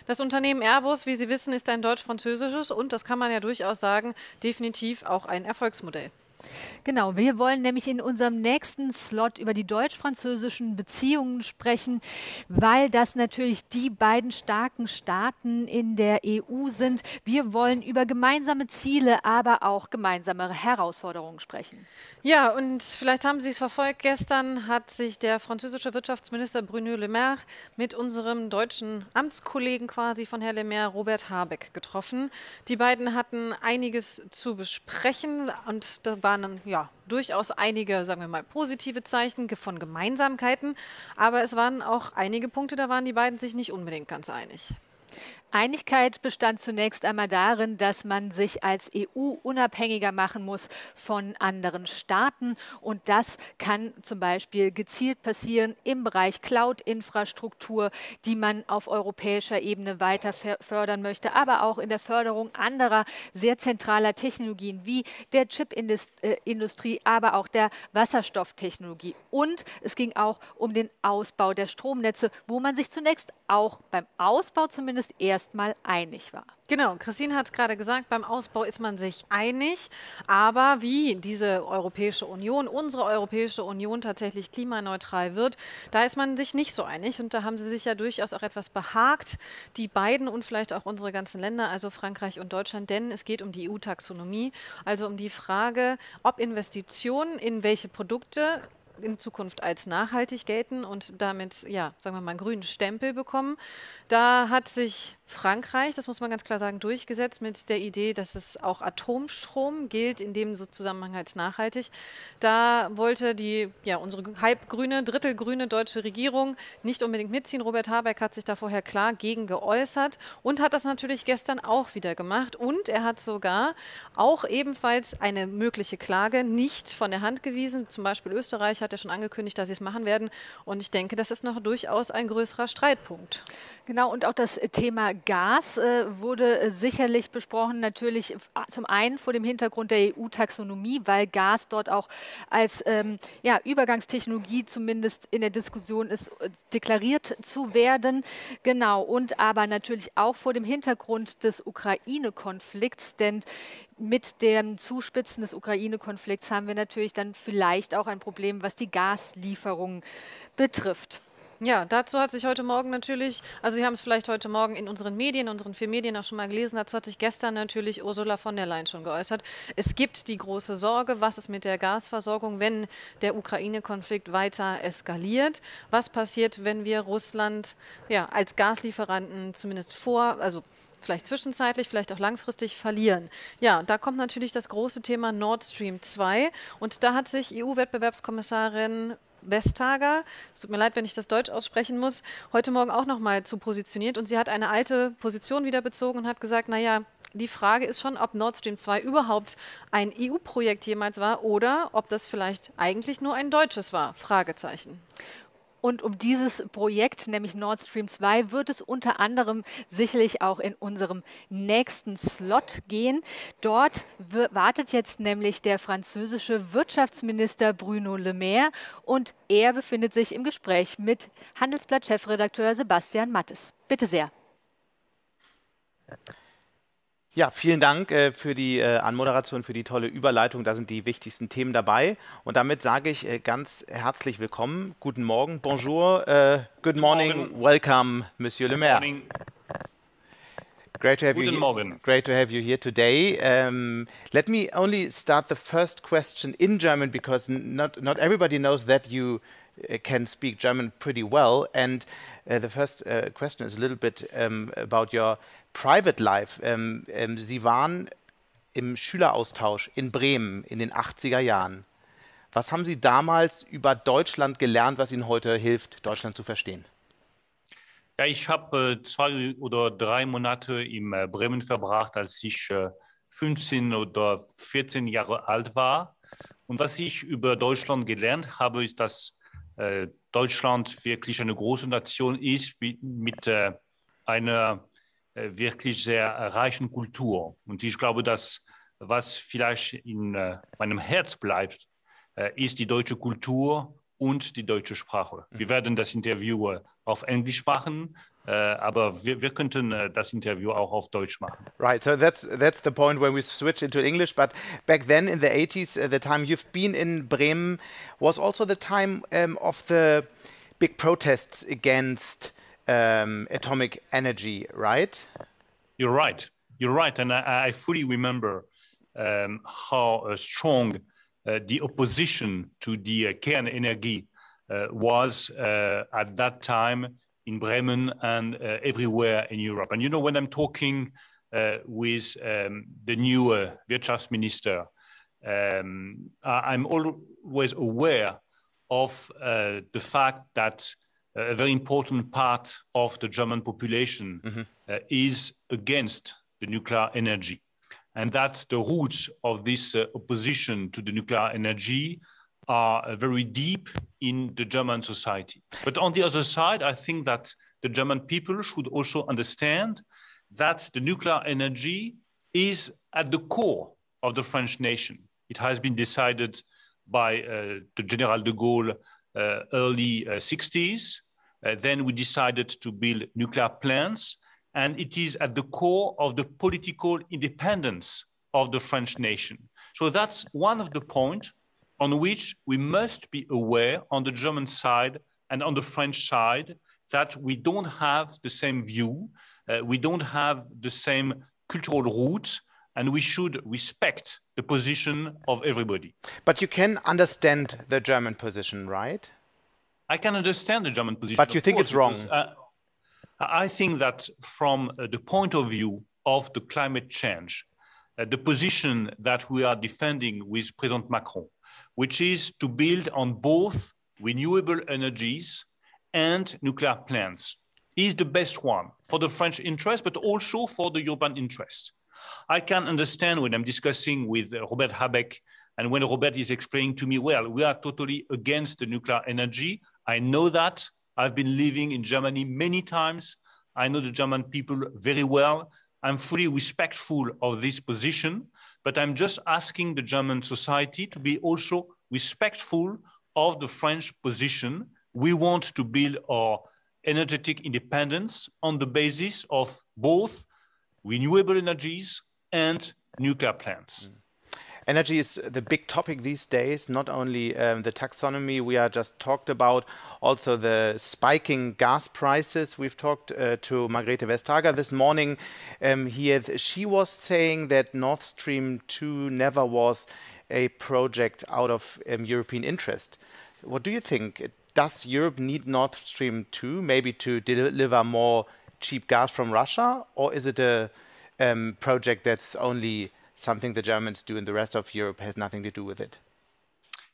Das Unternehmen Airbus, wie Sie wissen, ist ein deutsch-französisches und, das kann man ja durchaus sagen, definitiv auch ein Erfolgsmodell. Genau, wir wollen nämlich in unserem nächsten Slot über die deutsch-französischen Beziehungen sprechen, weil das natürlich die beiden starken Staaten in der EU sind. Wir wollen über gemeinsame Ziele, aber auch gemeinsame Herausforderungen sprechen. Ja, und vielleicht haben Sie es verfolgt, gestern hat sich der französische Wirtschaftsminister Bruno Le Maire mit unserem deutschen Amtskollegen quasi von Herrn Le Maire, Robert Habeck, getroffen. Die beiden hatten einiges zu besprechen und da waren dann ja durchaus einige, sagen wir mal, positive Zeichen von Gemeinsamkeiten, aber es waren auch einige Punkte, da waren die beiden sich nicht unbedingt ganz einig. Einigkeit bestand zunächst einmal darin, dass man sich als EU unabhängiger machen muss von anderen Staaten. Und das kann zum Beispiel gezielt passieren im Bereich Cloud-Infrastruktur, die man auf europäischer Ebene weiter fördern möchte, aber auch in der Förderung anderer sehr zentraler Technologien wie der Chipindustrie, aber auch der Wasserstofftechnologie. Und es ging auch um den Ausbau der Stromnetze, wo man sich zunächst auch beim Ausbau zumindest erstmal einig war. Genau, Christine hat es gerade gesagt, beim Ausbau ist man sich einig, aber wie diese Europäische Union, unsere Europäische Union tatsächlich klimaneutral wird, da ist man sich nicht so einig und da haben sie sich ja durchaus auch etwas behagt, die beiden und vielleicht auch unsere ganzen Länder, also Frankreich und Deutschland, denn es geht um die EU-Taxonomie, also um die Frage, ob Investitionen in welche Produkte in Zukunft als nachhaltig gelten und damit, ja, sagen wir mal, einen grünen Stempel bekommen. Da hat sich Frankreich, das muss man ganz klar sagen, durchgesetzt mit der Idee, dass es auch Atomstrom gilt, in dem Zusammenhang als nachhaltig. Da wollte die, ja, unsere halbgrüne, drittelgrüne deutsche Regierung nicht unbedingt mitziehen. Robert Habeck hat sich da vorher klar gegen geäußert und hat das natürlich gestern auch wieder gemacht. Und er hat sogar auch ebenfalls eine mögliche Klage nicht von der Hand gewiesen. Zum Beispiel Österreich hat ja schon angekündigt, dass sie es machen werden. Und ich denke, das ist noch durchaus ein größerer Streitpunkt. Genau, und auch das Thema Gas wurde sicherlich besprochen, natürlich zum einen vor dem Hintergrund der EU-Taxonomie, weil Gas dort auch als ja, Übergangstechnologie zumindest in der Diskussion ist, deklariert zu werden. Genau, und aber natürlich auch vor dem Hintergrund des Ukraine-Konflikts, denn mit dem Zuspitzen des Ukraine-Konflikts haben wir natürlich dann vielleicht auch ein Problem, was die Gaslieferungen betrifft. Ja, dazu hat sich heute Morgen natürlich, also Sie haben es vielleicht heute Morgen in unseren Medien, unseren 4 Medien auch schon mal gelesen, dazu hat sich gestern natürlich Ursula von der Leyen schon geäußert. Es gibt die große Sorge, was ist mit der Gasversorgung, wenn der Ukraine-Konflikt weiter eskaliert? Was passiert, wenn wir Russland ja, als Gaslieferanten zumindest also vielleicht zwischenzeitlich, vielleicht auch langfristig verlieren. Ja, da kommt natürlich das große Thema Nord Stream 2 und da hat sich EU-Wettbewerbskommissarin Vestager, es tut mir leid, wenn ich das Deutsch aussprechen muss, heute Morgen auch nochmal zu positioniert und sie hat eine alte Position wieder bezogen und hat gesagt, naja, die Frage ist schon, ob Nord Stream 2 überhaupt ein EU-Projekt jemals war oder ob das vielleicht eigentlich nur ein deutsches war, Fragezeichen. Und um dieses Projekt, nämlich Nord Stream 2, wird es unter anderem sicherlich auch in unserem nächsten Slot gehen. Dort wartet jetzt nämlich der französische Wirtschaftsminister Bruno Le Maire und er befindet sich im Gespräch mit Handelsblatt-Chefredakteur Sebastian Matthes. Bitte sehr. Ja, vielen Dank für die Anmoderation, für die tolle Überleitung. Da sind die wichtigsten Themen dabei. Und damit sage ich ganz herzlich willkommen. Guten Morgen, bonjour, good morning, welcome, Monsieur Le Maire. Great to have Guten Morgen. Great to have you here today. Let me only start the first question in German because not everybody knows that you can speak German pretty well. And the first question is a little bit about your private life. Sie waren im Schüleraustausch in Bremen in den 80er Jahren. Was haben Sie damals über Deutschland gelernt, was Ihnen heute hilft, Deutschland zu verstehen? Ja, ich habe 2 oder 3 Monate in Bremen verbracht, als ich 15 oder 14 Jahre alt war. Und was ich über Deutschland gelernt habe, ist, dass Deutschland wirklich eine große Nation ist mit einer wirklich sehr reichen Kultur. Und ich glaube, dass was vielleicht in meinem Herz bleibt, ist die deutsche Kultur und die deutsche Sprache. Wir werden das Interview auf Englisch machen, Aber wir könnten das Interview auch auf Deutsch machen. Right, so that's the point when we switch into English. But back then in the 80s, the time you've been in Bremen was also the time of the big protests against atomic energy, right? You're right. You're right, and I fully remember how strong the opposition to the Kernenergie was at that time in Bremen and everywhere in Europe. And you know, when I'm talking with the new Wirtschaftsminister, I'm always aware of the fact that a very important part of the German population is against the nuclear energy. And that the roots of this opposition to the nuclear energy are very deep in the German society. But on the other side, I think that the German people should also understand that the nuclear energy is at the core of the French nation. It has been decided by the General de Gaulle early 60s. Then we decided to build nuclear plants, and it is at the core of the political independence of the French nation. So that's one of the points on which we must be aware on the German side and on the French side, that we don't have the same view, we don't have the same cultural roots, and we should respect the position of everybody. But you can understand the German position, right? I can understand the German position. But you think it's wrong? I think that from the point of view of the climate change, the position that we are defending with President Macron, which is to build on both renewable energies and nuclear plants, is the best one for the French interest, but also for the European interest. I can understand when I'm discussing with Robert Habeck, and when Robert is explaining to me, well, we are totally against the nuclear energy. I know that. I've been living in Germany many times. I know the German people very well. I'm fully respectful of this position, but I'm just asking the German society to be also respectful of the French position. We want to build our energetic independence on the basis of both renewable energies and nuclear plants. Energy is the big topic these days, not only the taxonomy we are just talked about, also the spiking gas prices. We've talked to Margrethe Vestager this morning. She was saying that Nord Stream 2 never was a project out of European interest. What do you think? Does Europe need Nord Stream 2 maybe to deliver more cheap gas from Russia? Or is it a project that's only something the Germans do and the rest of Europe has nothing to do with it?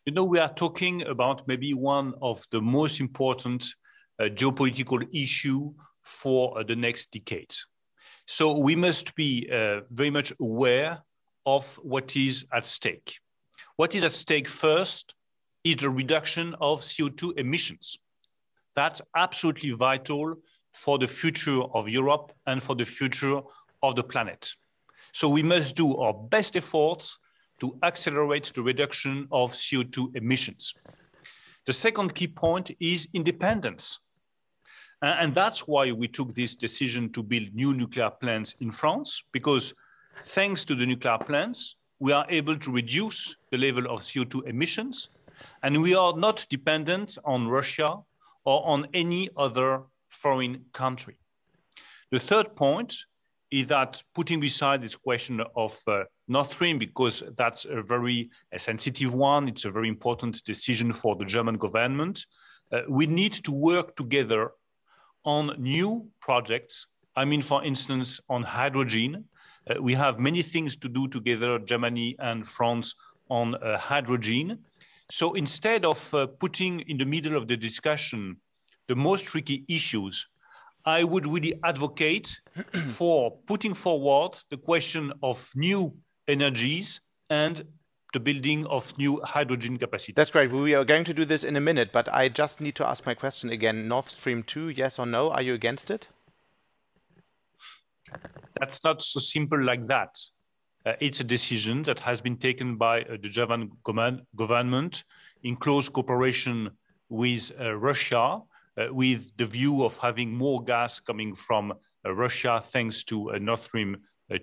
You know, we are talking about maybe one of the most important geopolitical issue for the next decades. So we must be very much aware of what is at stake. What is at stake first is the reduction of CO2 emissions. That's absolutely vital for the future of Europe and for the future of the planet. So we must do our best efforts to accelerate the reduction of CO2 emissions. The second key point is independence. And that's why we took this decision to build new nuclear plants in France, because thanks to the nuclear plants, we are able to reduce the level of CO2 emissions, and we are not dependent on Russia or on any other foreign country. The third point is that, putting aside this question of Nord Stream, because that's a very sensitive one, it's a very important decision for the German government, we need to work together on new projects. I mean, for instance, on hydrogen. We have many things to do together, Germany and France, on hydrogen. So instead of putting in the middle of the discussion the most tricky issues, I would really advocate for putting forward the question of new energies and the building of new hydrogen capacity. That's great. We are going to do this in a minute, but I just need to ask my question again. Nord Stream 2, yes or no? Are you against it? That's not so simple like that. It's a decision that has been taken by the German government in close cooperation with Russia. with the view of having more gas coming from Russia thanks to Nord Stream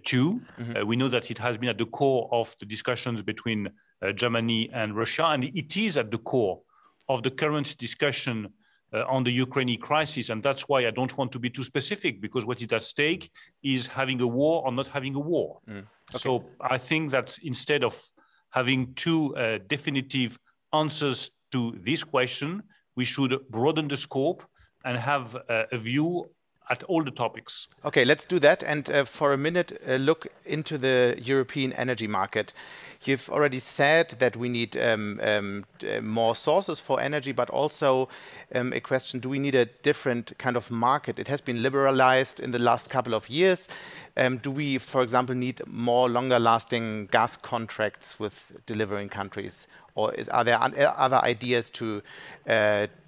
2. We know that it has been at the core of the discussions between Germany and Russia, and it is at the core of the current discussion on the Ukraine crisis. And that's why I don't want to be too specific, because what is at stake is having a war or not having a war. Okay. So I think that instead of having two definitive answers to this question, we should broaden the scope and have a view at all the topics. Okay, let's do that. And for a minute, look into the European energy market. You've already said that we need more sources for energy, but also a question, do we need a different kind of market? It has been liberalized in the last couple of years. Do we, for example, need more longer-lasting gas contracts with delivering countries? Or are there other ideas to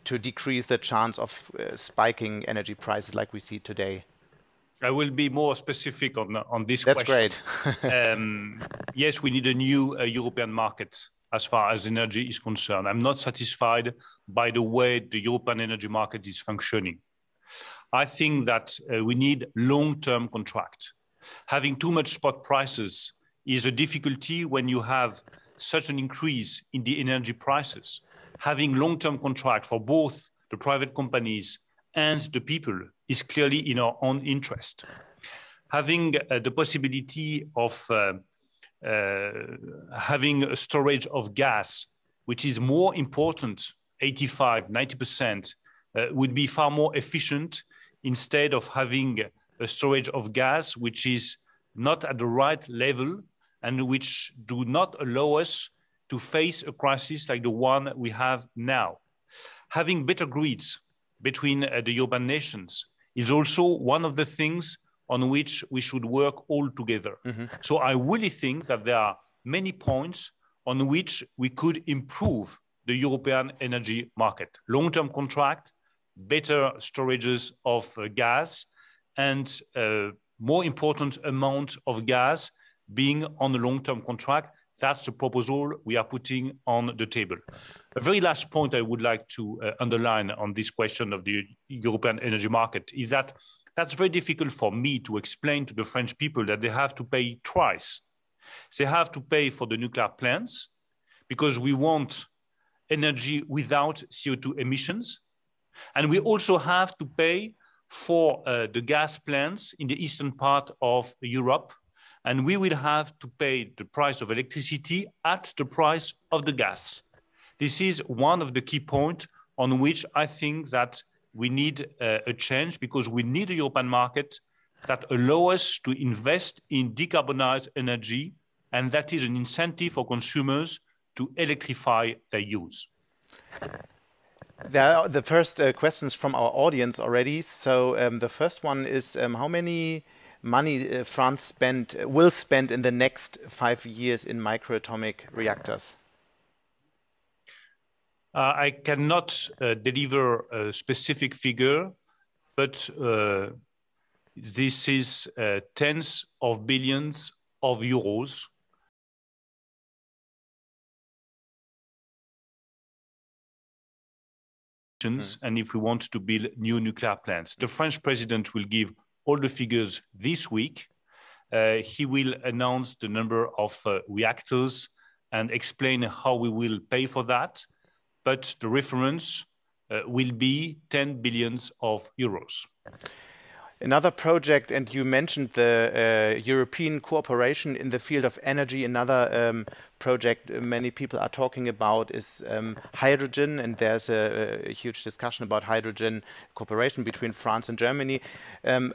decrease the chance of spiking energy prices like we see today? I will be more specific on this question. That's great. Yes, we need a new European market as far as energy is concerned. I'm not satisfied by the way the European energy market is functioning. I think that we need long-term contract. Having too much spot prices is a difficulty when you have such an increase in the energy prices. Having long-term contract for both the private companies and the people is clearly in our own interest. Having the possibility of having a storage of gas, which is more important, 85, 90%, would be far more efficient instead of having a storage of gas which is not at the right level and which do not allow us to face a crisis like the one we have now. Having better grids between the European nations is also one of the things on which we should work all together. So I really think that there are many points on which we could improve the European energy market. Long-term contract, better storages of gas, and more important amount of gas being on a long-term contract. That's the proposal we are putting on the table. A very last point I would like to underline on this question of the European energy market is that that's very difficult for me to explain to the French people that they have to pay twice. They have to pay for the nuclear plants because we want energy without CO2 emissions. And we also have to pay for the gas plants in the eastern part of Europe. And we will have to pay the price of electricity at the price of the gas. This is one of the key points on which I think that we need a change, because we need a European market that allows us to invest in decarbonized energy, and that is an incentive for consumers to electrify their use. There are the first questions from our audience already. So the first one is how many money France will spend in the next 5 years in microatomic reactors? I cannot deliver a specific figure, but this is tens of billions of euros. And if we want to build new nuclear plants, the French president will give all the figures this week. He will announce the number of reactors and explain how we will pay for that. But the reference will be 10 billions of euros. Another project, and you mentioned the European cooperation in the field of energy. Another project many people are talking about is hydrogen, and there's a huge discussion about hydrogen cooperation between France and Germany.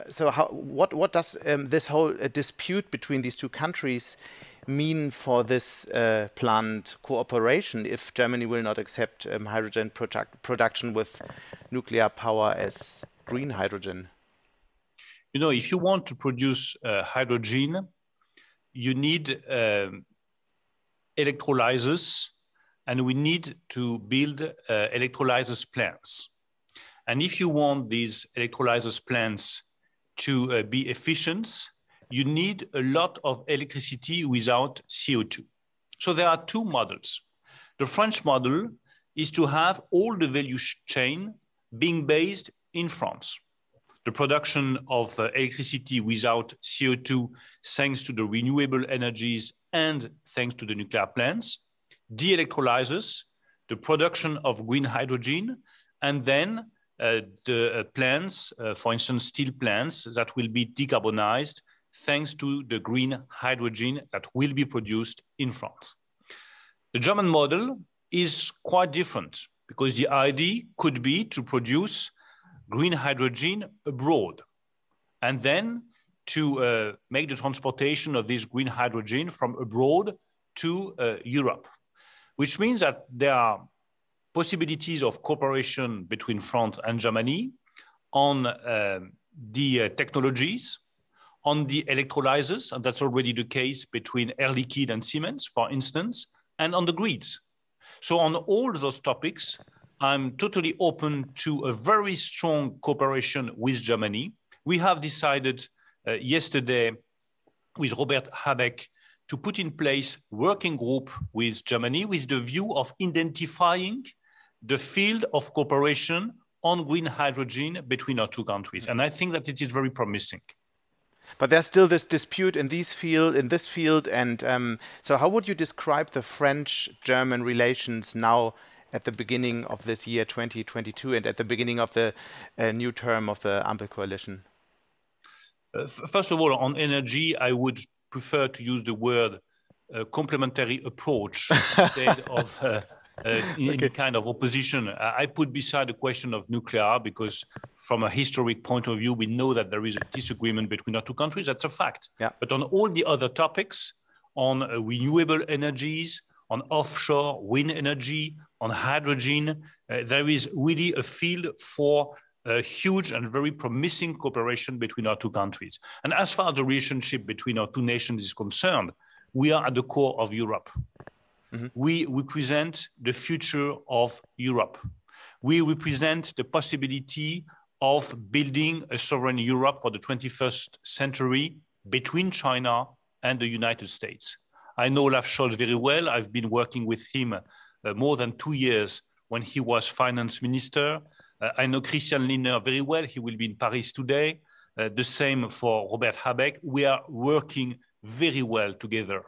So what does this whole dispute between these two countries mean for this planned cooperation if Germany will not accept hydrogen production with nuclear power as green hydrogen? You know, if you want to produce hydrogen, you need electrolyzers, and we need to build electrolyzers plants. And if you want these electrolyzers plants to be efficient, you need a lot of electricity without CO2. So there are two models. The French model is to have all the value chain being based in France. The production of electricity without CO2 thanks to the renewable energies and thanks to the nuclear plants, de-electrolyzers, the production of green hydrogen, and then the plants, for instance, steel plants that will be decarbonized thanks to the green hydrogen that will be produced in France. The German model is quite different because the idea could be to produce green hydrogen abroad and then to make the transportation of this green hydrogen from abroad to Europe, which means that there are possibilities of cooperation between France and Germany on the technologies, on the electrolyzers, and that's already the case between Air Liquide and Siemens, for instance, and on the grids. So on all those topics, I'm totally open to a very strong cooperation with Germany. We have decided yesterday with Robert Habeck to put in place a working group with Germany with the view of identifying the field of cooperation on green hydrogen between our two countries. And I think that it is very promising. But there's still this dispute in this field, and so how would you describe the French-German relations now at the beginning of this year, 2022, and at the beginning of the new term of the Ampel coalition? First of all, on energy, I would prefer to use the word complementary approach instead of any kind of opposition. I put beside the question of nuclear because from a historic point of view, we know that there is a disagreement between our two countries. That's a fact. Yeah. But on all the other topics, on renewable energies, on offshore wind energy, on hydrogen, there is really a field for a huge and very promising cooperation between our two countries. And as far as the relationship between our two nations is concerned, we are at the core of Europe. Mm-hmm. We represent the future of Europe. We represent the possibility of building a sovereign Europe for the 21st century between China and the United States. I know Olaf Scholz very well. I've been working with him more than 2 years when he was finance minister. I know Christian Lindner very well. He will be in Paris today. The same for Robert Habeck. We are working very well together.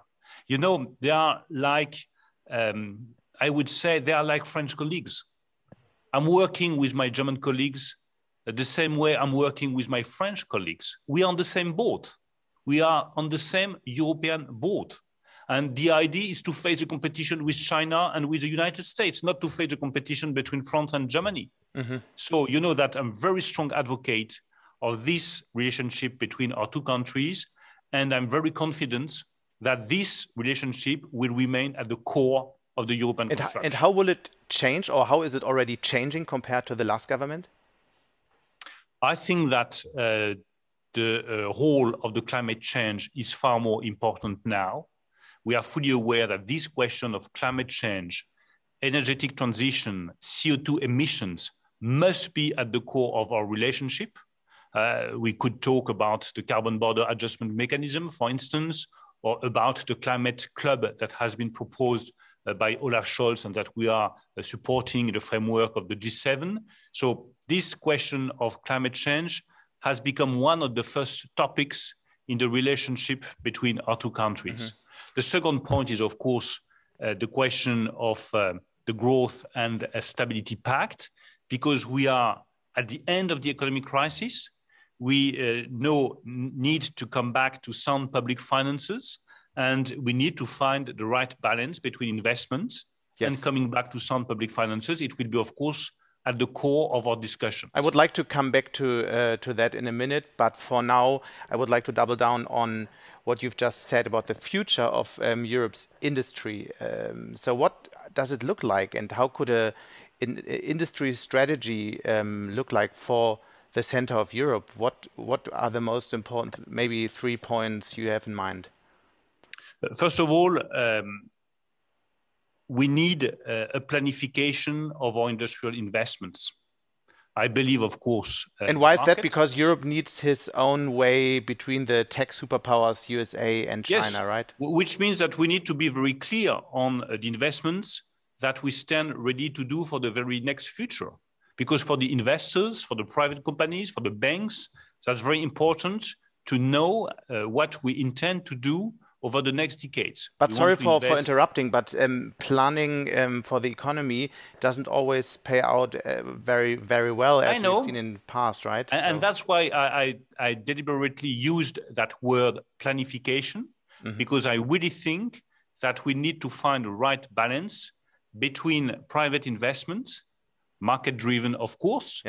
You know, they are like, I would say they are like French colleagues. I'm working with my German colleagues the same way I'm working with my French colleagues. We are on the same boat. We are on the same European boat. And the idea is to face the competition with China and with the United States, not to face the competition between France and Germany. Mm-hmm. So you know that I'm a very strong advocate of this relationship between our two countries. And I'm very confident that this relationship will remain at the core of the European construction. And how will it change, or how is it already changing compared to the last government? I think that the role of the climate change is far more important now. We are fully aware that this question of climate change, energetic transition, CO2 emissions must be at the core of our relationship. We could talk about the carbon border adjustment mechanism, for instance, or about the climate club that has been proposed by Olaf Scholz and that we are supporting in the framework of the G7. So this question of climate change has become one of the first topics in the relationship between our two countries. Mm-hmm. The second point is, of course, the question of the growth and stability pact, because we are at the end of the economic crisis. We need to come back to sound public finances, and we need to find the right balance between investments and coming back to sound public finances. It will be, of course, at the core of our discussion. I would like to come back to that in a minute, but for now, I would like to double down on what you've just said about the future of Europe's industry. So what does it look like, and how could an industry strategy look like for the center of Europe? What are the most important, maybe 3 points you have in mind? First of all, we need a planification of our industrial investments. I believe, of course. And why is that? Because Europe needs his own way between the tech superpowers, USA and China, right? Which means that we need to be very clear on the investments that we stand ready to do for the very next future. Because for the investors, for the private companies, for the banks, that's very important to know what we intend to do over the next decades. But sorry for interrupting, but planning for the economy doesn't always pay out very, very well, as we've seen in the past, right? And that's why I deliberately used that word planification, because I really think that we need to find the right balance between private investment, market-driven, of course,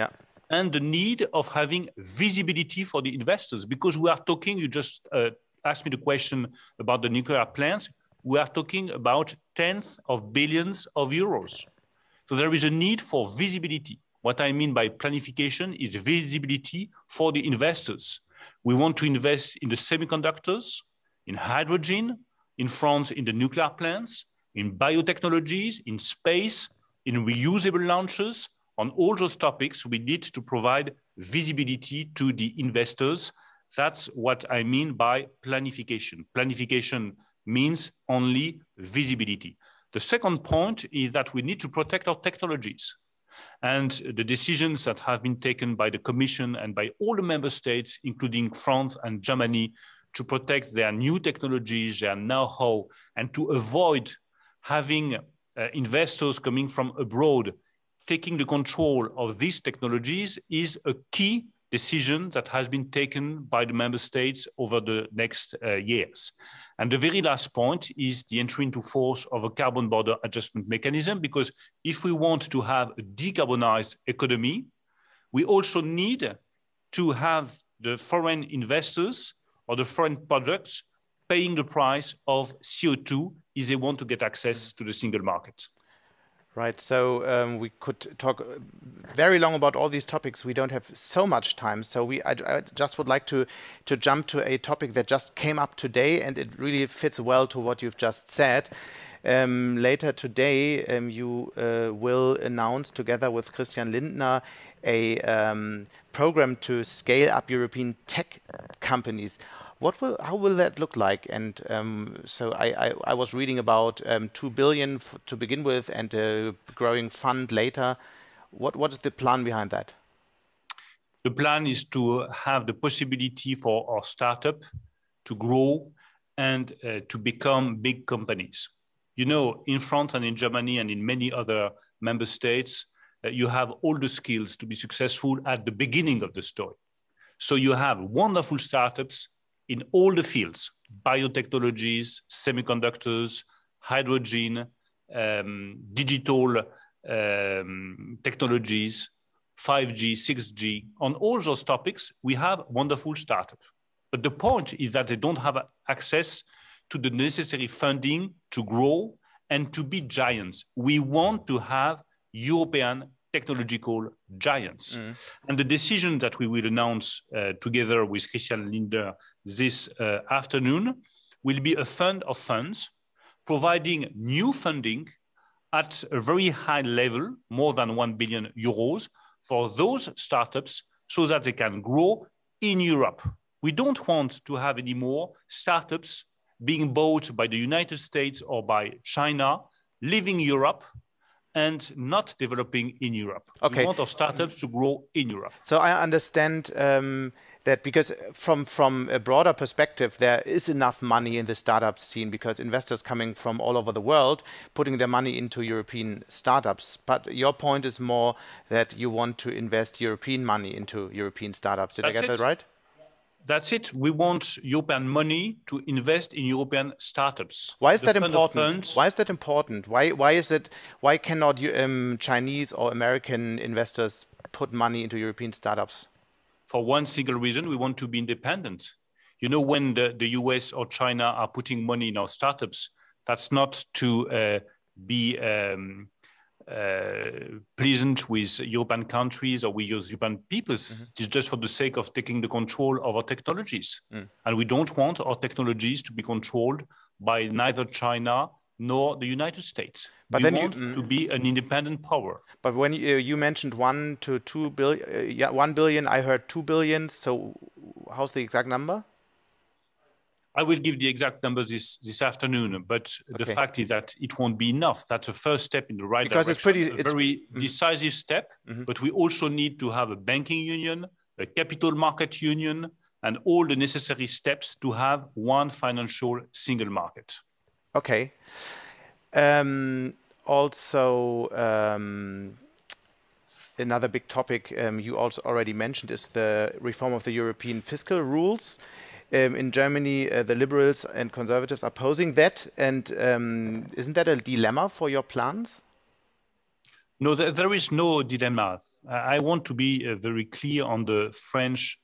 and the need of having visibility for the investors. Because we are talking, you just asked me the question about the nuclear plants, we are talking about tens of billions of euros. So there is a need for visibility. What I mean by planification is visibility for the investors. We want to invest in the semiconductors, in hydrogen, in France, in the nuclear plants, in biotechnologies, in space, in reusable launches. On all those topics, we need to provide visibility to the investors. That's what I mean by planification. Planification means only visibility. The second point is that we need to protect our technologies. And the decisions that have been taken by the Commission and by all the member states, including France and Germany, to protect their new technologies, their know-how, and to avoid having investors coming from abroad taking the control of these technologies is a key decision that has been taken by the member states over the next years. And the very last point is the entry into force of a carbon border adjustment mechanism, because if we want to have a decarbonized economy, we also need to have the foreign investors or the foreign products paying the price of CO2 if they want to get access to the single market. Right, so we could talk very long about all these topics. We don't have so much time, so I just would like to jump to a topic that just came up today, and it really fits well to what you've just said. Later today, you will announce, together with Christian Lindner, a program to scale up European tech companies. How will that look like? And so I was reading about 2 billion to begin with and a growing fund later. What is the plan behind that? The plan is to have the possibility for our startup to grow and to become big companies. You know, in France and in Germany and in many other member states, you have all the skills to be successful at the beginning of the story. So you have wonderful startups in all the fields: biotechnologies, semiconductors, hydrogen, digital technologies, 5G, 6G. On all those topics, we have wonderful startups. But the point is that they don't have access to the necessary funding to grow and to be giants. We want to have European technological giants. And the decision that we will announce together with Christian Lindner this afternoon will be a fund of funds providing new funding at a very high level, more than 1 billion euros, for those startups so that they can grow in Europe. We don't want to have any more startups being bought by the United States or by China, leaving Europe and not developing in Europe. Okay. We want our startups to grow in Europe. So I understand that because from a broader perspective, there is enough money in the startup scene because investors coming from all over the world putting their money into European startups. But your point is more that you want to invest European money into European startups. Did I get that right? That's it. We want European money to invest in European startups. Why is that important? Why is that important? Why cannot Chinese or American investors put money into European startups? For one single reason: we want to be independent. You know, when the US or China are putting money in our startups, that's not to be pleasant with European countries or with European peoples. It's just for the sake of taking the control of our technologies. And we don't want our technologies to be controlled by neither China nor the United States. But we want to be an independent power. But when you mentioned 1 to 2 billion, 1 billion, I heard 2 billion. So how's the exact number? I will give the exact numbers this afternoon, but the fact is that it won't be enough. That's a first step in the right direction, a very decisive step, but we also need to have a banking union, a capital market union, and all the necessary steps to have one financial single market. Okay. Another big topic you also already mentioned is the reform of the European fiscal rules. In Germany, the liberals and conservatives are opposing that. And isn't that a dilemma for your plans? No, there is no dilemma. I want to be very clear on the French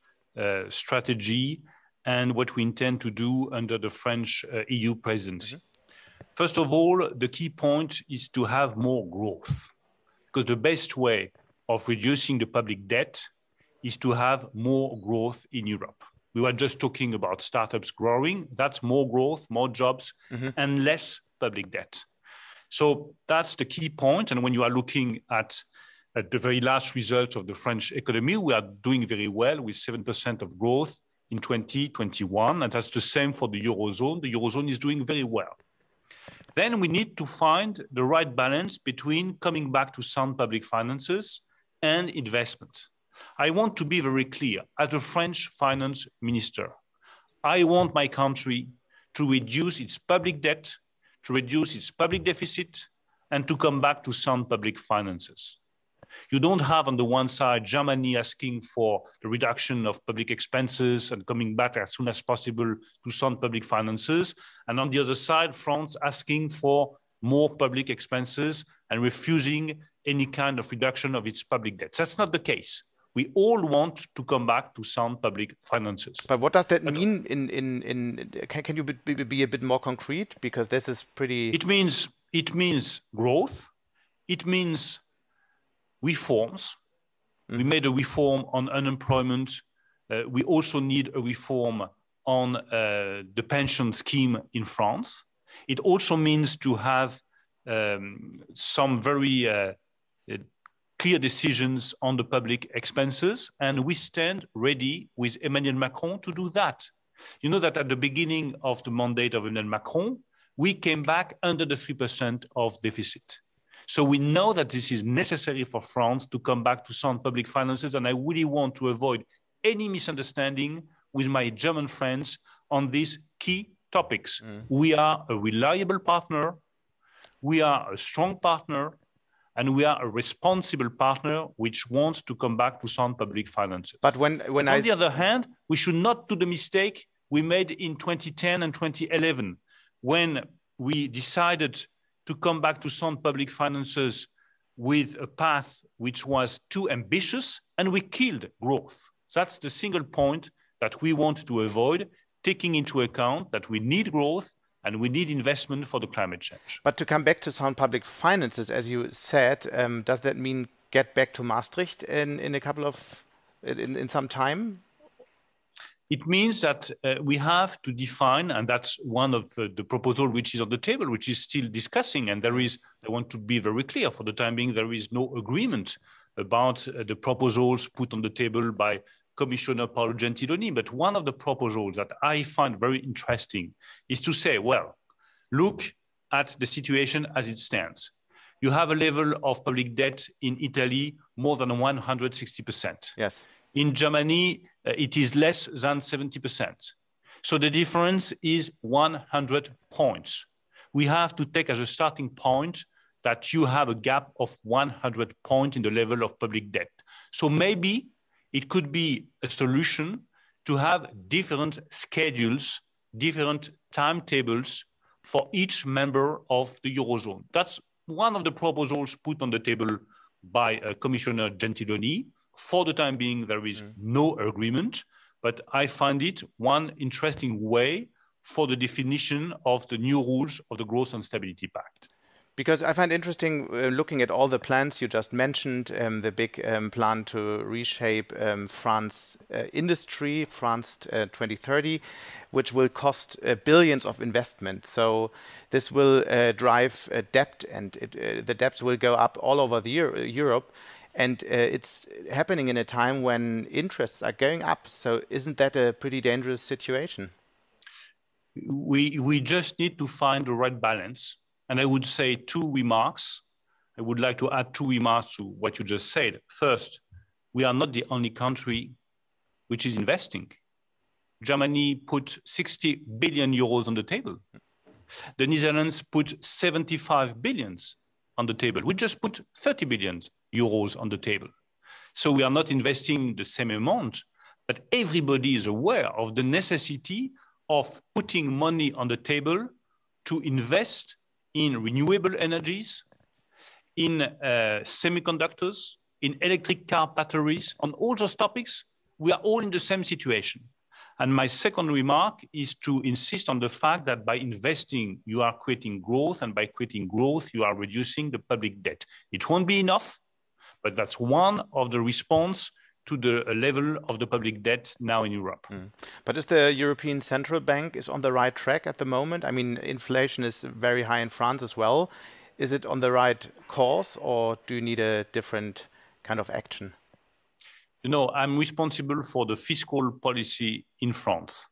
strategy and what we intend to do under the French EU presidency. First of all, the key point is to have more growth, because the best way of reducing the public debt is to have more growth in Europe. We were just talking about startups growing. That's more growth, more jobs, and less public debt. So that's the key point. And when you are looking at the very last results of the French economy, we are doing very well with 7% of growth in 2021. And that's the same for the Eurozone. The Eurozone is doing very well. Then we need to find the right balance between coming back to sound public finances and investment. I want to be very clear. As a French finance minister, I want my country to reduce its public debt, to reduce its public deficit, and to come back to sound public finances. You don't have on the one side Germany asking for the reduction of public expenses and coming back as soon as possible to sound public finances, and on the other side France asking for more public expenses and refusing any kind of reduction of its public debt. That's not the case. We all want to come back to sound public finances. But what does that mean? Can you be a bit more concrete? Because this is pretty. It means growth. It means reforms. We made a reform on unemployment. We also need a reform on the pension scheme in France. It also means to have some very clear decisions on the public expenses, and we stand ready with Emmanuel Macron to do that. You know that at the beginning of the mandate of Emmanuel Macron, we came back under the 3% of deficit. So we know that this is necessary for France to come back to sound public finances, and I really want to avoid any misunderstanding with my German friends on these key topics. We are a reliable partner, we are a strong partner, and we are a responsible partner which wants to come back to sound public finances. But on the other hand, we should not do the mistake we made in 2010 and 2011, when we decided to come back to sound public finances with a path which was too ambitious, and we killed growth. That's the single point that we want to avoid, taking into account that we need growth and we need investment for the climate change. But to come back to sound public finances, as you said, does that mean get back to Maastricht in a couple of, in some time? It means that we have to define, and that's one of the proposal which is on the table, which is still discussing, and I want to be very clear, for the time being, there is no agreement about the proposals put on the table by Commissioner Paolo Gentiloni, but one of the proposals that I find very interesting is to say, well, look at the situation as it stands. You have a level of public debt in Italy more than 160%. Yes. In Germany, it is less than 70%. So the difference is 100 points. We have to take as a starting point that you have a gap of 100 points in the level of public debt. So maybe it could be a solution to have different schedules, different timetables for each member of the Eurozone. That's one of the proposals put on the table by Commissioner Gentiloni. For the time being, there is no agreement, but I find it one interesting way for the definition of the new rules of the Growth and Stability Pact. Because I find interesting looking at all the plans you just mentioned, the big plan to reshape France industry, France 2030, which will cost billions of investment. So this will drive debt, and the debts will go up all over Europe. And it's happening in a time when interests are going up. So isn't that a pretty dangerous situation? We just need to find the right balance. And I would say two remarks. I would like to add two remarks to what you just said. First, we are not the only country which is investing. Germany put 60 billion euros on the table. The Netherlands put 75 billions on the table. We just put 30 billion euros on the table. So we are not investing the same amount, but everybody is aware of the necessity of putting money on the table to invest in renewable energies, in semiconductors, in electric car batteries. On all those topics, we are all in the same situation. And my second remark is to insist on the fact that by investing, you are creating growth, and by creating growth, you are reducing the public debt. It won't be enough, but that's one of the response to the level of the public debt now in Europe. But is the European Central Bank is on the right track at the moment? I mean, inflation is very high in France as well. Is it on the right course, or do you need a different kind of action? You know, I'm responsible for the fiscal policy in France,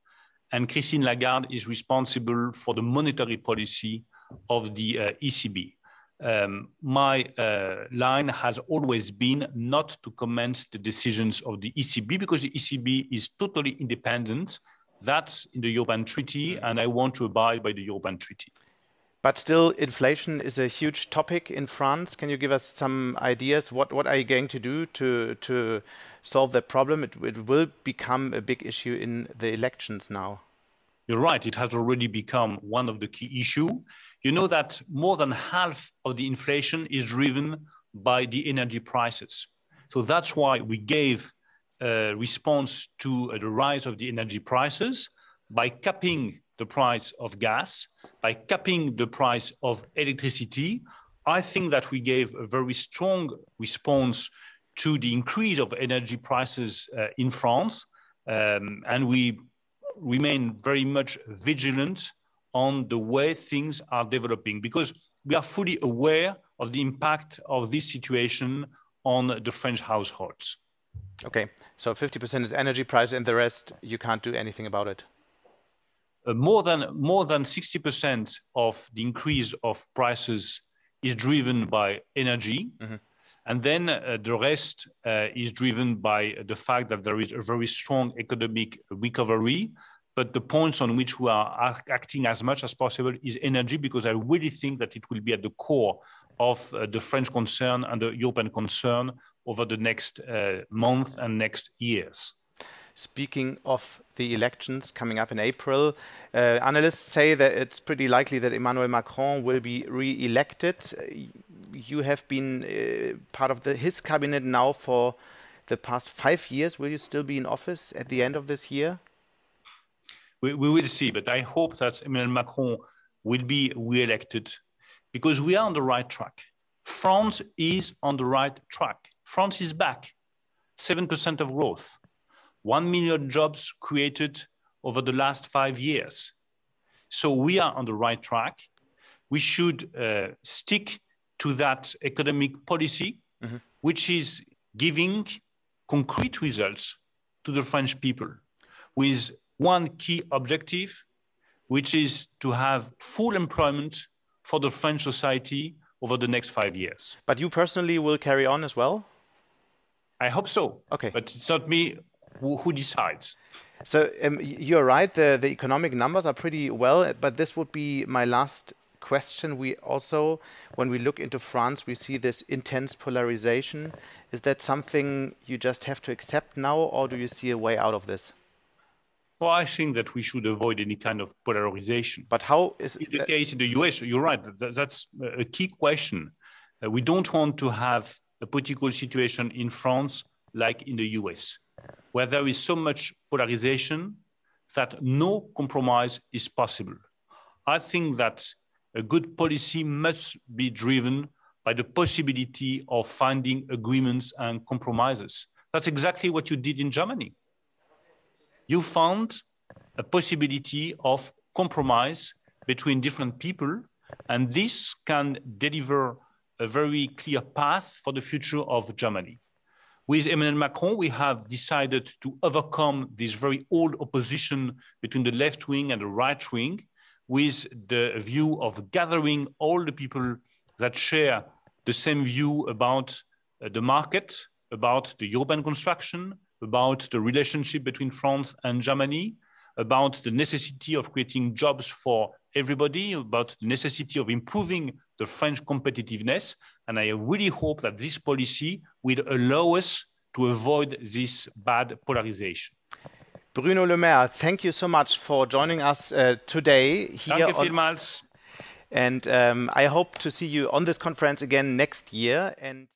and Christine Lagarde is responsible for the monetary policy of the ECB. My line has always been not to comment the decisions of the ECB, because the ECB is totally independent. That's in the European Treaty, and I want to abide by the European Treaty. But still, inflation is a huge topic in France. Can you give us some ideas? What are you going to do to solve that problem? It will become a big issue in the elections now. You're right. It has already become one of the key issues. You know that more than half of the inflation is driven by the energy prices. So that's why we gave a response to the rise of the energy prices by capping the price of gas, by capping the price of electricity. I think that we gave a very strong response to the increase of energy prices in France, and we remain very much vigilant on the way things are developing, because we are fully aware of the impact of this situation on the French households. Okay, so 50% is energy price, and the rest you can't do anything about it. More than 60% of the increase of prices is driven by energy. And then the rest is driven by the fact that there is a very strong economic recovery. But the points on which we are acting as much as possible is energy, because I really think that it will be at the core of the French concern and the European concern over the next month and next years. Speaking of the elections coming up in April, analysts say that it's pretty likely that Emmanuel Macron will be re-elected. You have been part of his cabinet now for the past 5 years. Will you still be in office at the end of this year? We will see, but I hope that Emmanuel Macron will be re-elected, because we are on the right track. France is on the right track. France is back, 7% of growth. 1 million jobs created over the last 5 years. So we are on the right track. We should stick to that economic policy, which is giving concrete results to the French people, with one key objective, which is to have full employment for the French society over the next 5 years. But you personally will carry on as well? I hope so. Okay. But it's not me who decides. So you're right, the economic numbers are pretty well, but this would be my last question. We also, when we look into France, we see this intense polarization. Is that something you just have to accept now, or do you see a way out of this? Well, I think that we should avoid any kind of polarization. But how is it the case in the US? You're right, that's a key question. We don't want to have a political situation in France like in the US, where there is so much polarization that no compromise is possible. I think that a good policy must be driven by the possibility of finding agreements and compromises. That's exactly what you did in Germany. You found a possibility of compromise between different people, and this can deliver a very clear path for the future of Germany. With Emmanuel Macron, we have decided to overcome this very old opposition between the left wing and the right wing, with the view of gathering all the people that share the same view about the market, about the European construction, about the relationship between France and Germany, about the necessity of creating jobs for everybody, about the necessity of improving the French competitiveness. And I really hope that this policy will allow us to avoid this bad polarization. Bruno Le Maire, thank you so much for joining us today here. Danke vielmals. And I hope to see you on this conference again next year. And